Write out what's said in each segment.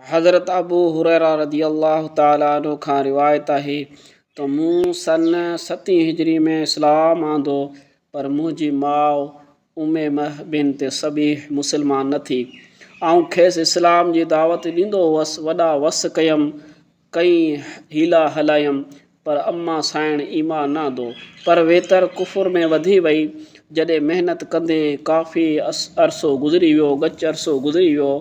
हज़रत अबू हुरैरा रदी अल्लाह ताला अन्हु खां रिवायत आहे त मूं सन 7 हिजरी में इस्लाम आंदो, पर मुंहिंजी माउ उम्मेह बिन्त सबीह मुसलमान न थी। आऊं खेसि इस्लाम जी दावत ॾींदो हुअसि, वॾा वस कयमि, कई हीला हलायमि, पर अम्मा साइण ईमान न आंदो। पर वेतर कुफुर में वधी वई। जॾहिं महिनत कंदे काफ़ी अरसो गुज़री वियो, गच अरसो गुज़री वियो,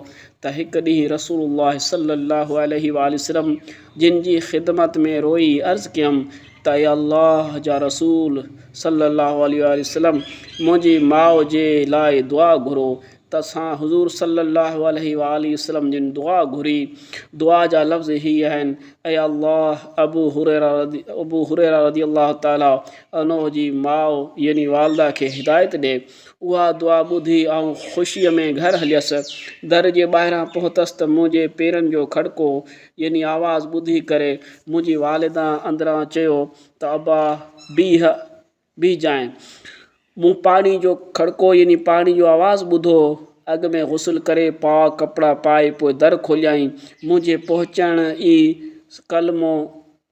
त हिकु ॾींहुं रसूलुल्लाह सल्लल्लाहु अलैहि वसल्लम जिन जी ख़िदमत में रोई अर्ज़ु कयमि त या अल्लाह जा रसूल सल्लल्लाहु अलैहि वसल्लम, मुंहिंजी माउ जे लाइ दुआ घुरो। त असां हुज़ूर सल्लल्लाहु अलैहि वसल्लम जिन दुआ घुरी। दुआ जा लफ़्ज़ ही आहिनि, ऐं अल्लाह अबू हुरैरा रदी अल्लाह ताला अन्हु जी माउ यानी वालदा खे हिदायत ॾे। उहा दुआ ॿुधी ऐं ख़ुशीअ में घर हलियसि। दर जे ॿाहिरां पहुतसि त मुंहिंजे पेरनि जो खड़को यानी आवाज़ु ॿुधी करे मुंहिंजी वालिदा अंदरां चयो त अबा बीह जांइ। मूं पाणी जो खड़को यानी पाणी जो आवाज़ु ॿुधो। अॻ में गुसल करे पाक कपिड़ा पाए पोइ दर खोलियाई। मुंहिंजे पहुचण ई कलमो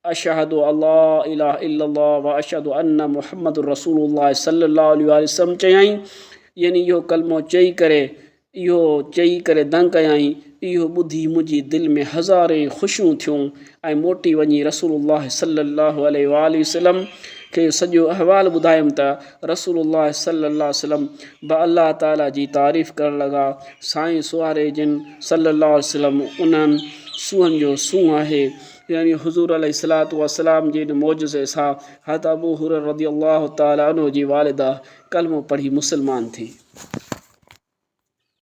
अशहदु अल्ला इलाहा इल्लल्लाह व अशहदु अन्न मुहम्मद रसूलुल्लाह सल्लल्लाहु अलैहि वसल्लम चयाई। यानी इहो कलमो चई करे दंग कयाई। इहो ॿुधी मुंहिंजी दिलि में हज़ारे ख़ुशियूं थियूं ऐं मोटी वञी रसूलुल्लाह सल्लल्लाहु अलैहि वसल्लम खे सॼो अहवालु ॿुधायमि त रसूलुल्लाह सल्लल्लाहु अलैहि वसल्लम ब अल्लाह ताला जी तारीफ़ करणु लॻा। साईं सुवारे जिन सल्लल्लाहु अलैहि वसल्लम उन्हनि सूहनि जो सूंहुं आहे, यानी हुज़ूर अलैहिस्सलातु वस्सलाम जे इन मौजज़े सां हज़रत अबू हुरैरा रदी अल्लाह ताला अन्हु जी वालिदा कलमो पढ़ी मुसलमान थी।